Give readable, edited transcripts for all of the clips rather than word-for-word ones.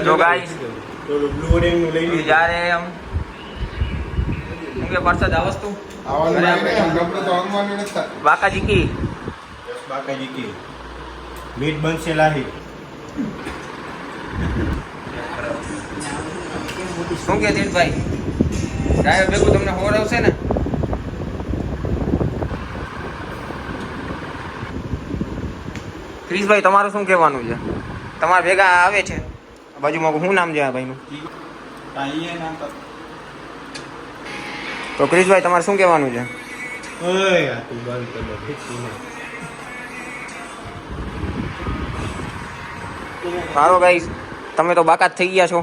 જો guys blue રેંગ નું લઈ લીધું જ્યારે એમ કે પરસાદ આ વસ્તુ બાકાજી કી બાકાજી કી મીટ બનશે લાહી શું કે દીપભાઈ ગાયો ભેગું તમને હોર આવશે ને ક્રિશભાઈ તમારું શું કહેવાનું છે તમારા ભેગા આવે છે બાજુમાં શું નામ છે આ ભાઈનું તો ક્રિશભાઈ તમારે શું કહેવાનું છે સારો ગાઈસ તમે તો બાકાત થઈ ગયા છો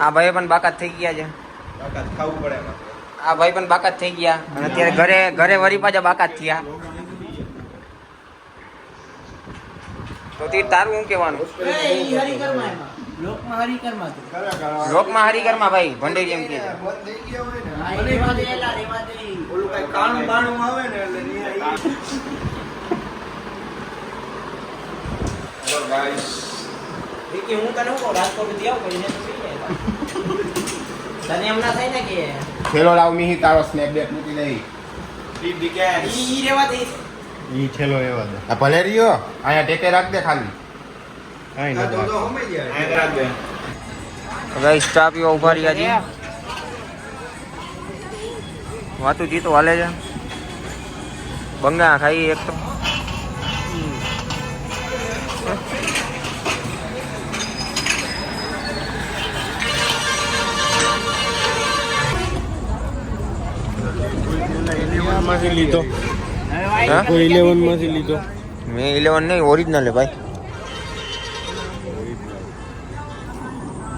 આ ભાઈ પણ બાકાત થઈ ગયા છે આ ભાઈ પણ બાકાત થઈ ગયા અને અત્યારે ઘરે વરી પાછા બાકાત થયા તો તારું શું કહેવાનું લોકમાં હરિકરમાં ભાઈ ભંડેરી એમ કે હું તને હું રાજકોટ થી આવું કરીને તને એમ ના થાય ને કે ખેલો લાવ મી તારો સ્નેપ બેક મૂકી દઈ ઈ રેવા દે ઈ ખેલો એવા દે આ ભલે રહ્યો અહીંયા ટેકે રાખ દે ખાલી આઈ ન તો હમે જાય રાખ દે ગાઈસ ચા પીવા ઉભા રહ્યા છે વાતું જીતો હાલે છે બંગા ખાઈ એક તો માંથી લીધો કોઈ 11 માંથી લીધો મેં 11 નહીં ઓરિજિનલ હે ભાઈ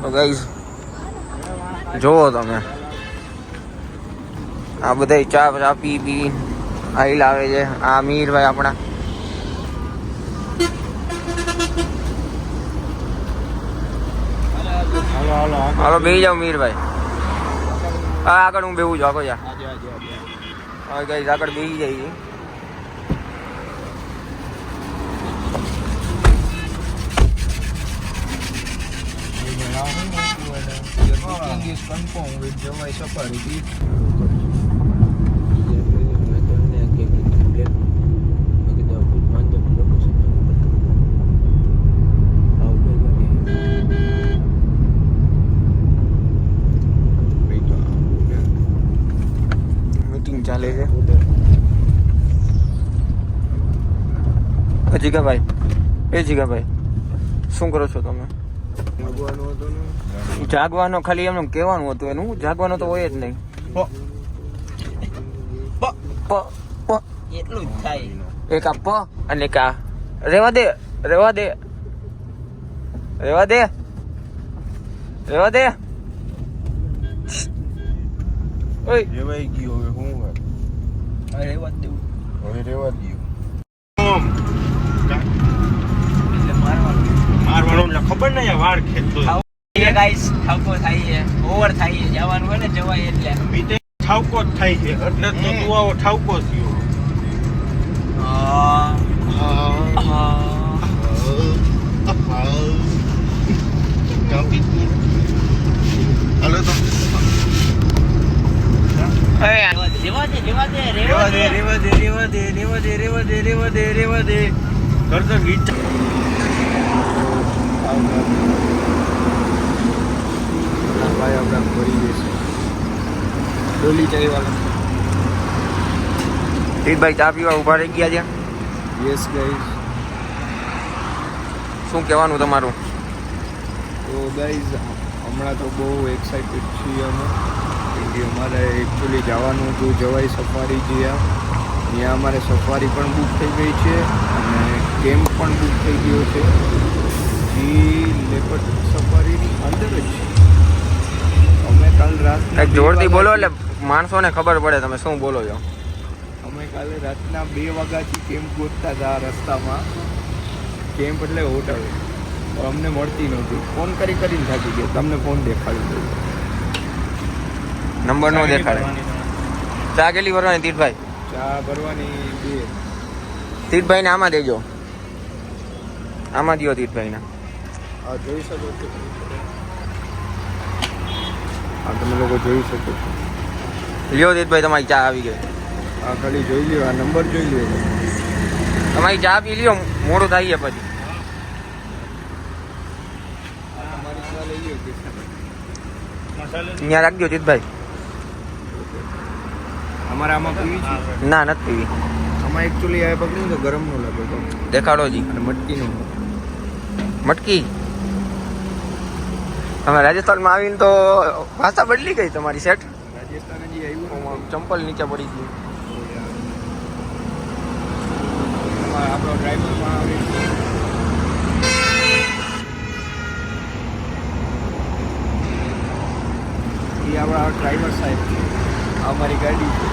તો ગાઈસ જોવો તમે આ બધા ચા પી આઈલ આવે છે આ મીરભાઈ આપણા હાલો બેસી જાઓ મીરભાઈ હા આગળ હું બેવું છું આગળ જા હા ગાઈસ આગળ બેસી જઈએ is confirmed with Java Safari. Meeting ચાલે છે જીગાભાઈ શું કરો છો તમે? જાગવાનો ખાલી એમને કહેવાનું હતું એનું જાગવાનો તો હોય જ નહીં એટલું જ થાય એક આ પ અને એક આ રેવા દે ઓય રેવાઈ ગયો હવે હું રેવા દઉં મારવાનો એટલે ખબર નહીં વાળ ખેંચતો ગાઈસ ઠાવકો થાય છે ઓવર થાય છે જવાનું હોય ને જવાય એટલે બીતે ઠાવકો જ થાય છે એટલે તો દુઆઓ ઠાવકો થયો હાલો તો રેવા દે કરતો ગીત ભાઈ આપણે ભરી જઈશું ડોલી ચાઈવાળા ભાઈ ચા પીવા ઉભા રહી ગયા છે. Yes guys. શું કહેવાનું તમારું? તો ગાઈઝ હમણાં તો બહુ એક્સાઇટેડ છીએ અમે કે અમારે એકચ્યુઅલી જવાનું હતું જવાઈ સફારી જ્યાં અમારે સફારી પણ બુક થઈ ગઈ છે અને કેમ્પ પણ બુક થઈ ગયો છે જે લેપર્ડ સફારીની અંદર જ છે. અમે કાલ રાતના જોરથી બોલો એટલે માણસોને ખબર પડે તમે શું બોલો છો. અમે કાલે રાતના 2 વાગ્યાથી કેમ્પ ગોતતા હતા રસ્તામાં. કેમ્પ એટલે હોટલ અમને મળતી નહોતી. ફોન કરીને થાકી ગયા. તમને ફોન દેખાડી દઉં. નંબર નો દેખાડે. ચા કેટલી ભરવાની તીર્થભાઈ? ચા ભરવાની 2. તીર્થભાઈને આમાં દેજો. આમાં દો તીર્થભાઈને. જોઈ શકો છો. તમે લોકો જોઈ શકો છો. લ્યો દીદભાઈ તમારી ચા આવી ગઈ. આ ખાલી જોઈ લ્યો, આ નંબર જોઈ લ્યો. તમારી ચા પી લ્યો, મોડું થાય પછી. તમારી ચા લઈ લ્યો કે અહીંયા રાખજો જીતભાઈ. અમારે આમાં પીવી છે? ના નથી પીવી. આમાં એકચ્યુઅલી આ પકડ્યું તો ગરમ નો લાગે તો. દેખાડો જી. અને મટકીનો મટકી. તમે રાજસ્થાનમાં આવીને તો ભાષા બદલી ગઈ તમારી સેટ. રાજસ્થાન હજી આવ્યું. ચંપલ નીચે પડી ગયું. આપણો ડ્રાઈવરમાં આવે એ આપણા ડ્રાઈવર સાહેબ છે. આ અમારી ગાડી છે.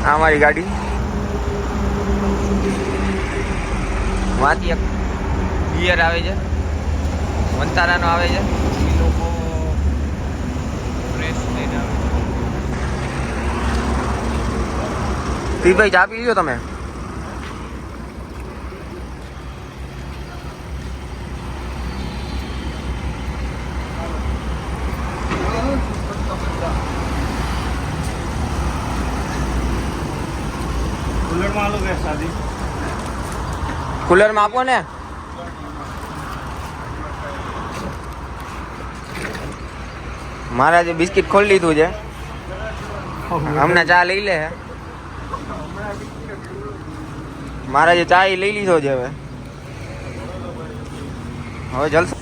આ અમારી ગાડી. વાંથી એક ગિયર આવે છે, વંતારાનો આવે છે. એ લોકો ફ્રેશ થઈને આવે. પીભાઈ ચા પી લ્યો તમે. કુલરમાં આલો કે શાદી કુલરમાં આપો ને. મારા જે બિસ્કિટ ખોલી લીધું છે, અમને ચા લઈ લે. મારા જે ચા એ લઈ લીધો છે. હવે જલસો.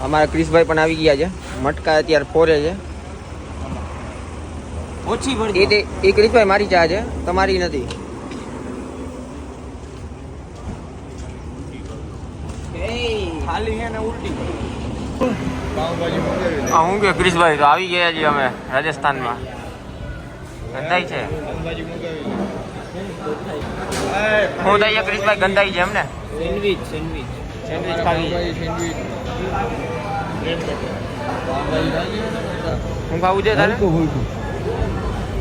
અમારા ક્રિશભાઈ પણ આવી ગયા છે. મટકા અત્યારે ફોરે છે. ઓછી ભરજો. એ ક્રિશભાઈ મારી ચા છે, તમારી નથી. ખાલી હે ને ઉલટી પાવભાજી મંગાવી હા હું કે ક્રિશભાઈ તો આવી ગયા છીએ અમે રાજસ્થાનમાં. ગંધાઈ છે. પાવભાજી મંગાવી હું તો અહીંયા ક્રિશભાઈ ગંધાઈ છે એમને. સેન્ડવિચ સેન્ડવિચ સેન્ડવિચ ખાવી છે. સેન્ડવિચ હું ખાવું છે તારે?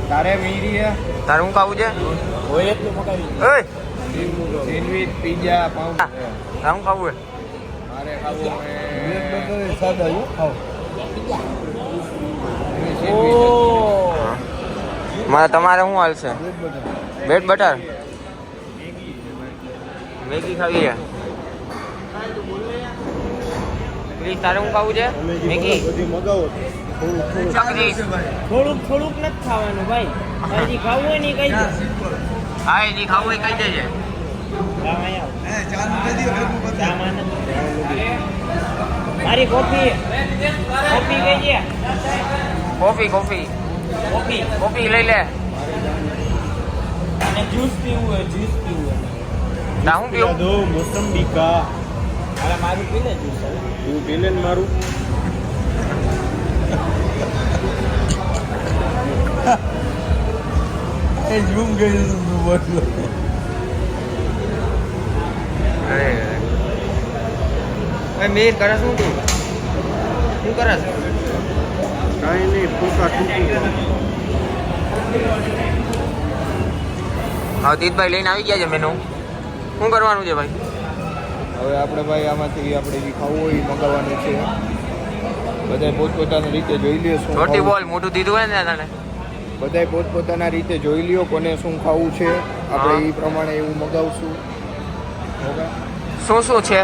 તારે મીરી હે તારે હું ખાવું છે? હોય એટલું મગાવી ઓય સેન્ડવિચ પિઝા પાવ તારે હું ખાવું છે? મારે ખાવું સાદા ખાવ મારે તમારે શું હાલશે? બ્રેડ બટર મેગી ખાવી છે. પ્લીઝ તારે શું ખાવું છે? મેગી ચકરી. થોડુંક થોડુંક નથી ખાવાનું ભાઈ. હજી ખાવું હોય ને કહી દે. હા એજી ખાવું હોય કહી દેજે. મારી કોફી કોફી કઈ છે? કોફી કોફી કોફી કોફી લઈ લે. અને જ્યુસ પીવું હોય જ્યુસ પીવું હોય. ના હું પીવું? દો મોસંબી કા હવે મારું પી લે જ્યુસ. તું પી લે ને મારું. એ ઝૂમ ગઈ બોલો. અરે મેર કરસ હું તું શું કરસ? કાંઈ નહીં ફૂકા ટૂંકી. હા તીતભાઈ લઈને આવી ગયા છે મેનુ. શું કરવાનું છે ભાઈ? હવે આપણે ભાઈ આમાંથી આપણે જે ખાવું હોય એ મંગાવવાનું છે. બધાય પોતપોતાની રીતે જોઈ લ્યો શું રોટી ખાવું. બોલ મોટું દીધું હોય ને તને. બધાય પોતપોતાના રીતે જોઈ લ્યો કોને શું ખાવું છે. આપણે એ પ્રમાણે એવું મગાવશું. ઓકે શું શું છે?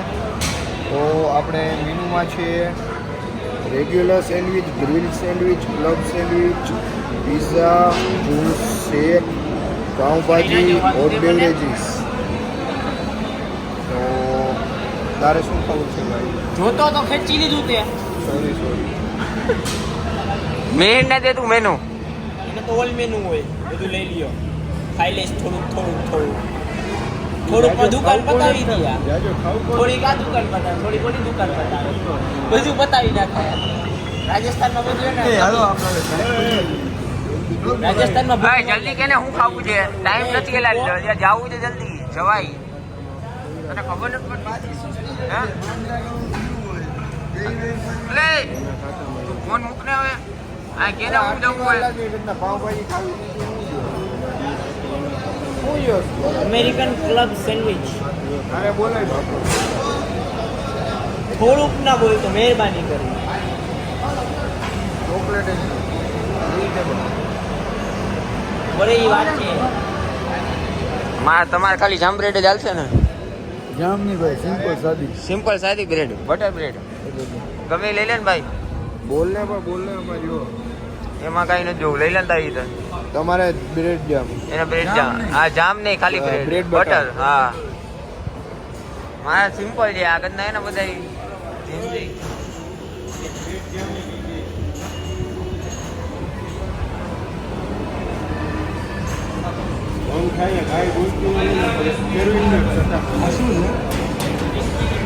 તો આપણે મેનુમાં છે regular sandwich, grill sandwich, club sandwich, pizza, juice, shake, pav bhaji, hot beverages. તો તારે શું ખાવું છે ભાઈ? જોતો તો ખેંચી લીધું તે. સોરી મેન ને દે તું મેનુ. એને તો ઓલ મેનુ હોય બધું લઈ લ્યો. ખાઈ લઈશ થોડુંક થોડુંક દુકાન પતાવી દીધા. જાજો ખાવું પડે. થોડીક આ દુકાન પતાવે થોડી મોટી દુકાન પતાવે બધું પતાવી નાખે. રાજસ્થાનમાં બધું એને રાજસ્થાનમાં ભાઈ જલ્દી કેને શું ખાવું છે? ટાઈમ નથી એલા જાવું છે જલ્દી જવાય. તને ખબર નથી પડતી? હા લે ફોન મૂક ને હવે. આ કેને હું જવું હોય? પાઉંભાજી ખાવી અમેરિકન ક્લબ સેન્ડવિચ. અરે બોલાય બાપુ. થોડુંક ના બોલતો મહેરબાની કરી. ચોકલેટ બોલે એ વાત છે. તમારે ખાલી જામ બ્રેડ જ હાલશે ને? જામ નહીં ભાઈ, સિમ્પલ સાદી. સિમ્પલ સાદી બ્રેડ, બટર બ્રેડ ગમે એ લઈ લે ને ભાઈ. બોલ ને એમાં જો એમાં કાંઈ નથી જોવું, લઈ લે ને તારી રીતે. તમારે બ્રેડ જામ. એના બ્રેડ જામ. હા જામ નહીં, ખાલી બ્રેડ બ્રેડ બટર. હા મારા સિમ્પલ છે આગળ ના એના બધા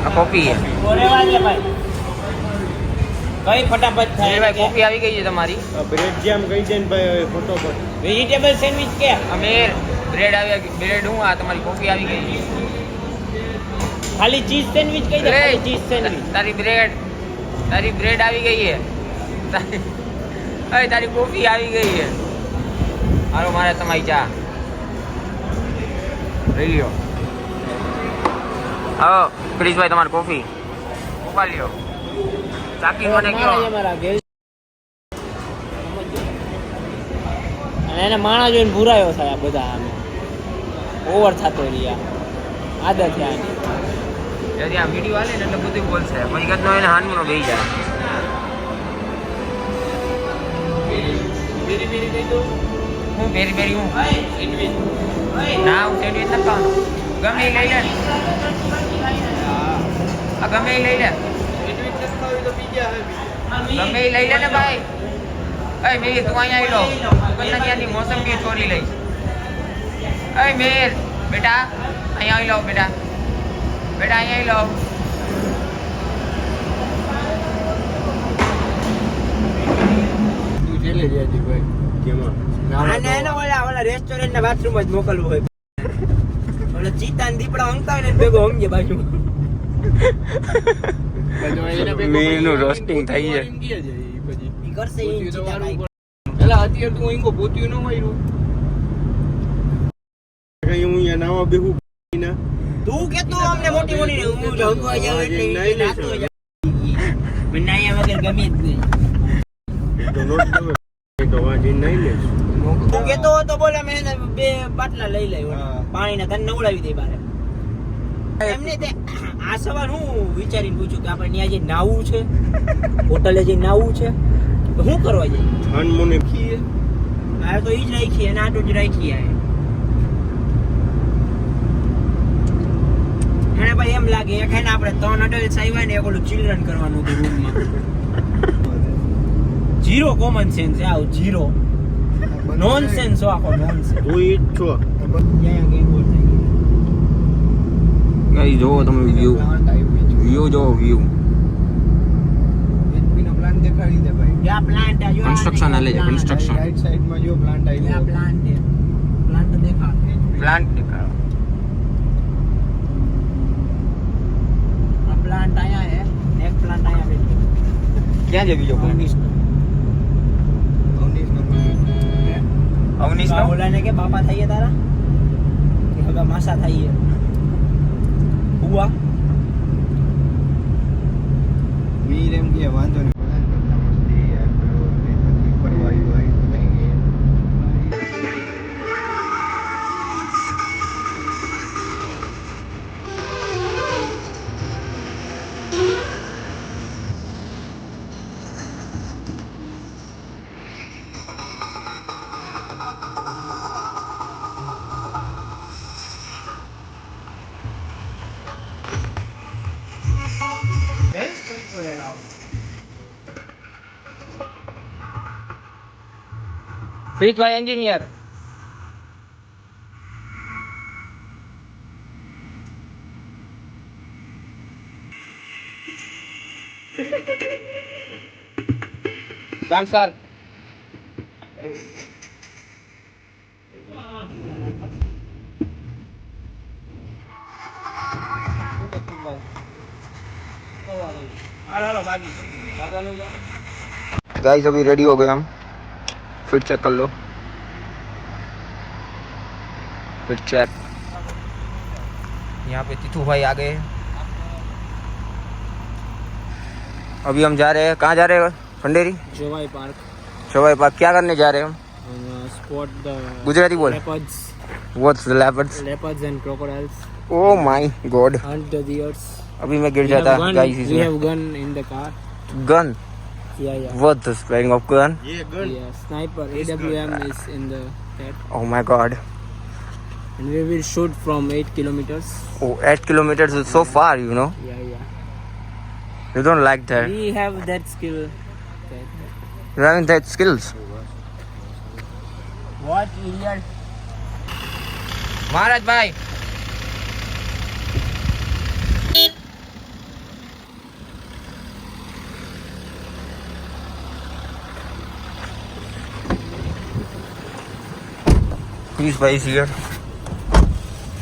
આ કોફી છે. બોલે વાત છે ભાઈ. કઈ ફટાફટ થાય ભાઈ કોફી આવી ગઈ છે તમારી. બ્રેડ જામ કઈ છે ને ભાઈ ફટોફટ. વેજીટેબલ સેન્ડવિચ કે અમીર બ્રેડ આવી બ્રેડ હું આ તમારી કોફી આવી ગઈ છે. ખાલી ચીઝ સેન્ડવિચ કઈ દે, ખાલી ચીઝ સેન્ડવિચ. તારી બ્રેડ આવી ગઈ છે. તારી કોફી આવી ગઈ છે. હાલો મારે તમારી ચા લઈ લ્યો. હા ક્રિશભાઈ તમારી કોફી ઉપાડી લ્યો. ચાકી મને કયો. અને એને માણા જોઈને ભૂરાયો થાય આ બધા આમ ઓવર થતો રહ્યા આદત છે આની. ଯଦି આ વિડીયો આલે ને એટલે બધું બોલશે પછી કદનો એને હાનમનો બેહી જાય. હું બેરી હું ના હું સેન્ડવિચ નથી ખાવાનું. ગમે એ લઈ લે ને. આ ગમે એ લઈ લે. ગમે એ લઈ લે ને ભાઈ. અય મેર તું અહીંયા આવી લો. ત્યાંથી મોસંબી ચોરી લઈશ. અય મેર બેટા અહીંયા આવી લો બેટા. બેટા અહીંયા આવી લો. તું છેલ્લે જજે ભાઈ. કેમાં? આને એને ઓલા રેસ્ટોરન્ટ ના બાથરૂમ જ મોકલવું હોય. ઓલા ચીતા ને દીપડા ઊંઘતા હોય ને ભેગો ઊંઘે બાજુ. મીનું રોસ્ટિંગ થઈ છે. ઈ કરશે ઈ ચીતા કાંઈ. એલા અત્યારે તું અહીંકો પોત્યું ન માર્યું. કઈ હું અહીંયા નાવા બેહું ના. તું કેતો અમને મોટી મોટી હું જંગવા જાવ એટલે ઈ નાતો જાય. મને આયા વગર ગમે જ નહીં. તો નોટ દવે તો વાજી નહીં લે. તું કેતો તો બોલે મેં એને 2 બાટલા લઈ લાવ્યો હા. પાણીના તને નવડાવી દે બારે. એમને તે આ સવાલ હું વિચારીને પૂછું કે આપણે ત્યાં જઈને નાવું છે, હોટલે જઈને નાવું છે તો શું કરવા જઈએ? અન મને ખીએ આ તો ઈ જ રાખીએ અને આટલું જ રાખીએ. મને ભાઈ એમ લાગે એક હે ને આપણે 3 અડલ્ટ્સ આવ્યા ને એક ઓલું ચિલ્ડ્રન કરવાનું હતું રૂમમાં. ઝીરો કોમન સેન્સ છે આવું ઝીરો નોનસેન્સ આખો નોનસેન્સ. હું ઈ જ છો. ક્યાં ગેમ બોલ થઈ ગઈ. ગાઈસ જોવો તમે વ્યૂ જોવો વ્યૂ. એચપી નો પ્લાન્ટ દેખાડી દે ભાઈ. યા પ્લાન્ટ આ જો કન્સ્ટ્રક્શન હાલે છે કન્સ્ટ્રક્શન. રાઈટ સાઈડ માં જો પ્લાન્ટ આવી યા પ્લાન્ટ છે. પ્લાન્ટ દેખાડ. પ્લાન્ટ દેખાડો. આ પ્લાન્ટ આયા હે એક પ્લાન્ટ આયા બેઠો. ક્યાં છે બીજો પ્લાન્ટ? અવનીશ નો ઓલાને કે બાપા થઈએ તારા કે હગા માસા થઈએ હુઆ વીર એમ કે વાંધો નહીં. પ્રીતભાઈ એન્જિનિયર. સર गाइस अभी रेडी हो गए हम. फिट चेक कर लो. Fit check. यहाँ पे तीथू भाई आ गए. अभी हम जा रहे हैं. कहाँ जा रहे हैं खंडेरी जोवाई पार्क शोभाई पार्क क्या करने जा रहे हैं हम? spot the गुजराती बोल leopards what's the leopards and crocodiles, oh my God hunt the deers. अभी मैं गिर We have जाता gun- गाइस we इसमें have gun in the car. Gun Yeah. What the spelling of gun Yeah, sniper AWM is in the head, oh my God and we will shoot from 8 kilometers. Oh, 8 kilometers is so far, you know. Yeah. You don't like that. We have that skill. You having that skills. What idiot? મહારાજ ભાઈ Please भाई is here.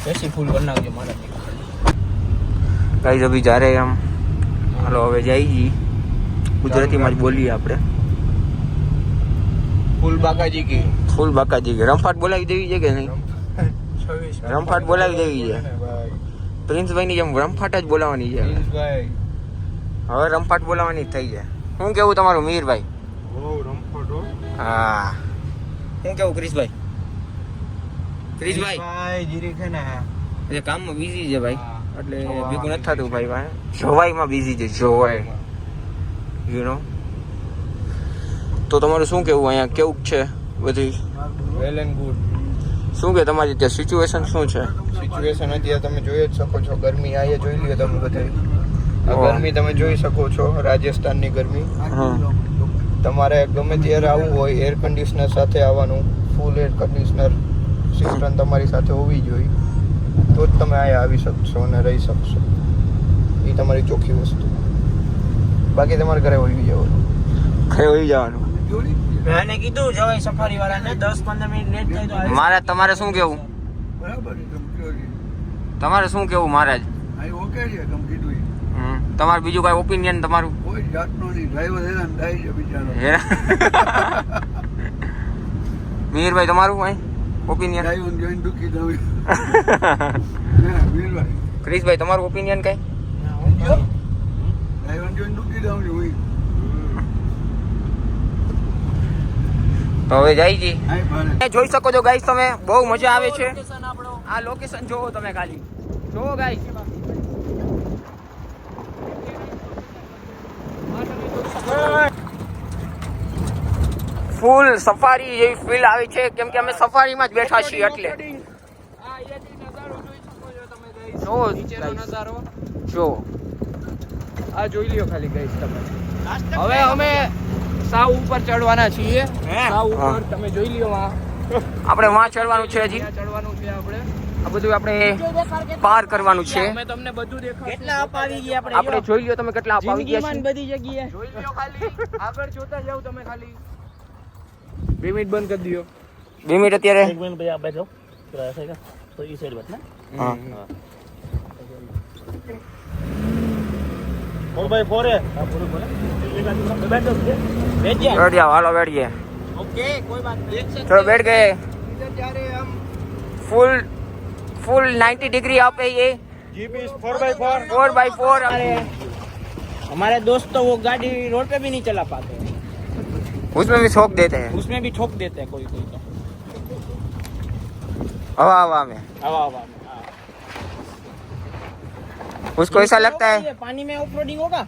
Jesse full करना है हमारा. Guys अभी जा रहे हैं हम. હાલો હવે જઈએ ગુજરાતીમાં જ બોલીએ આપણે. ફૂલ બાકાજી કી ફૂલ બાકાજી કે રમફાટ બોલાવી દેવી છે કે નહીં? રમફાટ બોલાવી દેવી છે. પ્રિન્સભાઈની જેમ રમફાટ જ બોલાવવાની છે. ભાઈ હવે રમફાટ બોલાવવાની જ થઈ છે. શું કેવું તમારું મીરભાઈ? બહુ રમફાટો હા. શું કેવું ક્રિશભાઈ? ક્રિશભાઈ ભાઈ જીરી છે ને એટલે કામમાં બિઝી છે ભાઈ. એટલે ભેગું નથી થતું ભાઈ ભાઈ. જોવાઈમાં બિઝી છે જોવાઈ. You know. તો તમારું શું કેવું અહીંયા કેવું છે બધી? વેલ એન્ડ ગુડ શું કે તમારી ત્યાં સિચ્યુએશન શું છે? સિચ્યુએશન અત્યારે તમે જોઈ જ શકો છો. ગરમી આ જોઈ લ્યો તમે બધે. આ ઓહ. ગરમી તમે જોઈ શકો છો, રાજસ્થાનની ગરમી. હા તમારે ગમે ત્યારે આવવું હોય એર કન્ડિશનર સાથે આવવાનું. ફૂલ એર કન્ડિશનર સિસ્ટમ તમારી સાથે હોવી જોઈએ, તો જ તમે અહીંયા આવી શકશો અને રહી શકશો. એ તમારી ચોખ્ખી વસ્તુ. બાકી તમારે ઘરે હોઈ જવાનું. કઈ હોઈ જવાનું? मैंने કીધું જવાય સફારી વાળાને 10-15 મિનિટ લેટ થાય તો આવી. મહારાજ તમારે શું કેવું? બરાબર છે તમે કહો છો. તમારે શું કેવું મહારાજ? અહીં ઓકે છે તમે કીધું એ. તમારું બીજું કઈ ઓપિનિયન તમારું? કોઈ જાતનો નહીં. ડ્રાઈવર હેરાન થાય છે બિચારો. હે? મીરભાઈ તમારું કઈ ઓપિનિયન? ડ્રાઈવર જોઈને દુઃખી થયું. વીરભાઈ ક્રિશભાઈ તમારું ઓપિનિયન કઈ? ડ્રાઈવર જોઈને દુઃખી થયું છું હું. તો હવે જાય જી. અહીં ભાડે જોઈ શકો છો ગાઈસ તમે, બહુ મજા આવે છે. આ લોકેશન જોવો તમે ખાલી. જોવો ગાઈસ. ફૂલ સફારી જેવી ફીલ આવે છે કેમ કે અમે સફારીમાં જ બેઠા છીએ એટલે. જોવો નજારો જો આ જોઈ લ્યો ખાલી ગાઈસ તમે. હવે અમે સાવ ઉપર ચડવાના છીએ. સાવ ઉપર તમે જોઈ લ્યો આ આપણે વાં ચડવાનું છે હજી. ત્યાં ચડવાનું છે આપણે. આ બધું આપણે પાર કરવાનું છે. અમે તમને બધું દેખાડશું. કેટલા આપ આવી ગયા આપણે આપણે જોઈ લ્યો તમે કેટલા આપ આવી ગયા જિંદગીમાં છે. બધી જગ્યાએ. જોઈ લ્યો ખાલી આગળ જોતા જાવ તમે ખાલી. 2 મિનિટ બંધ કરી દો. 2 મિનિટ અત્યારે. एक मिनट भैया आप बैठो थोड़ा ऐसा का तो इस साइड बैठना હા 4x4 है आप बोलो बोले बैठ जाओ બેઠ જા. બેઠ જાઓ હાલો બેઠ ગયા. ઓકે કોઈ વાત નહીં. चलो बैठ गए. फुल 90 डिग्री आप है ये जीप इज 4x4 4x4. हमारे दोस्त तो वो गाड़ी रोड पे भी नहीं चला पाते, उसमें भी ठोक देते हैं उसमें भी ठोक देते हैं कोई कोई तो. हवा हवा में. हवा हवा में. हाँ. उसको ऐसा लगता है ये पानी में ऑफ रोडिंग होगा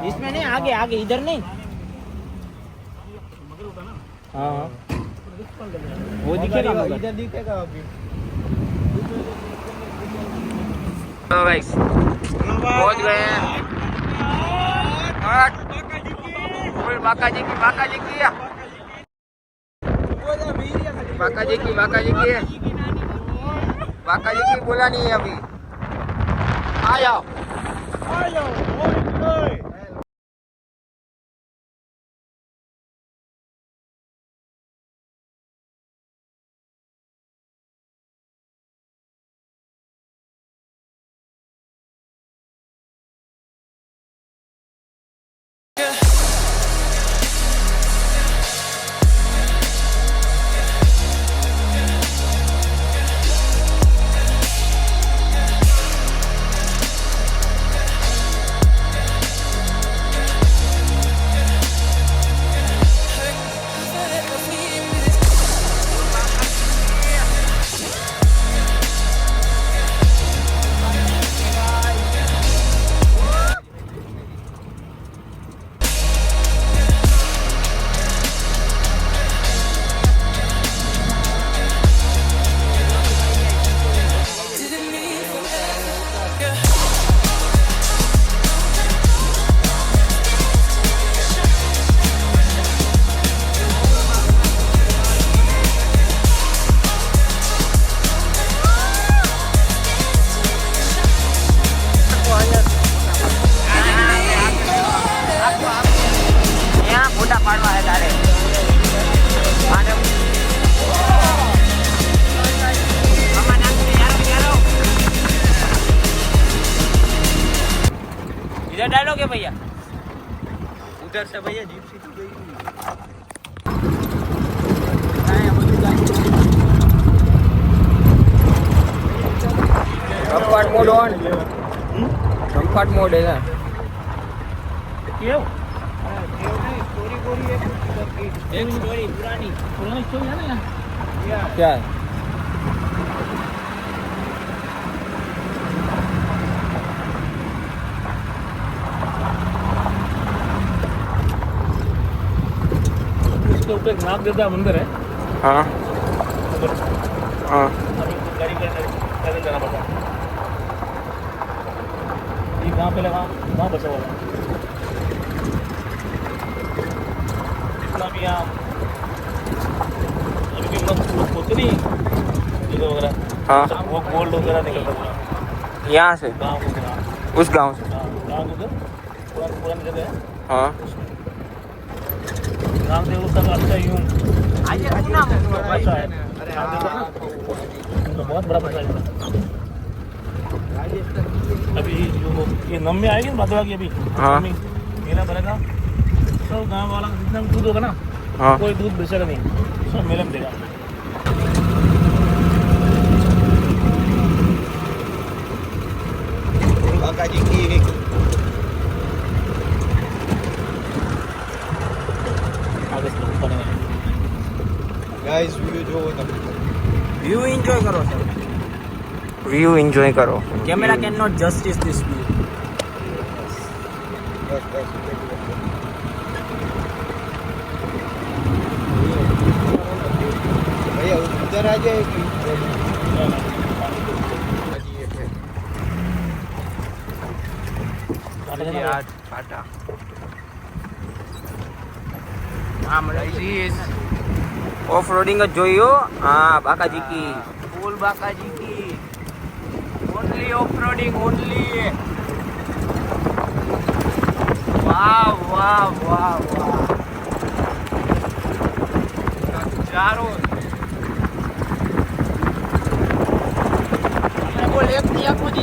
इसमें नहीं, आगे आगे इधर नहीं. हाँ हाँ वो दिखेगा मगर. इधर दिखेगा अभी. तो गाइस पहुंच गए हैं. और फुल बाका जी की बाका जी की बोला नहीं है अभी. आ जाओ. चलोगे भैया? उधर से भैया जीप्सी तो गई comfort mode on comfort mode है ना क्यों? एक स्टोरी पुरानी पुरानी स्टोरी है ना यार। क्या है उसके ऊपर एक नाग देवता मंदिर है। हाँ हाँ अभी तो गाड़ी पैदल जाना पड़ता है। ये कहाँ पे लगा? वहाँ बचा हुआ है। जितना भी यहाँ अभी भी मतलब होते नहीं जगह वगैरह, हाँ वो गोल्ड वगैरह निकलता पूरा यहाँ से गाँव को गाँव। उस गांव से हाँ, गाँव को उधर पुरानी जगह है। हाँ नाम देव का तो अच्छा यूं आज सुना अच्छा है। उनका बहुत बड़ा पैसा है। अभी जो ये नम्मी आएगी ना भादवा की अभी हाँ। नम्मी मेला भरेगा तो गाँव वाला का जितना भी दूध होगा ना हाँ कोई दूध बेचेगा नहीं, सब मेले में देगा। आगे से लोग बने ગાઈસ વ્યૂ જોવો તમે व्यू एंजॉय करो सर. વ્યૂ એન્જોય કરો Camera cannot justice this view. બસ બસ भैया उधर आ जाए कि પાટા ઓફ રોડિંગ જ જોયું હા બાકાજી કી फुल बाकाजी की ओनली ऑफ रोडिंग ओनली. वाह वाह वाह वाह चारों बोल एक दिया कुछ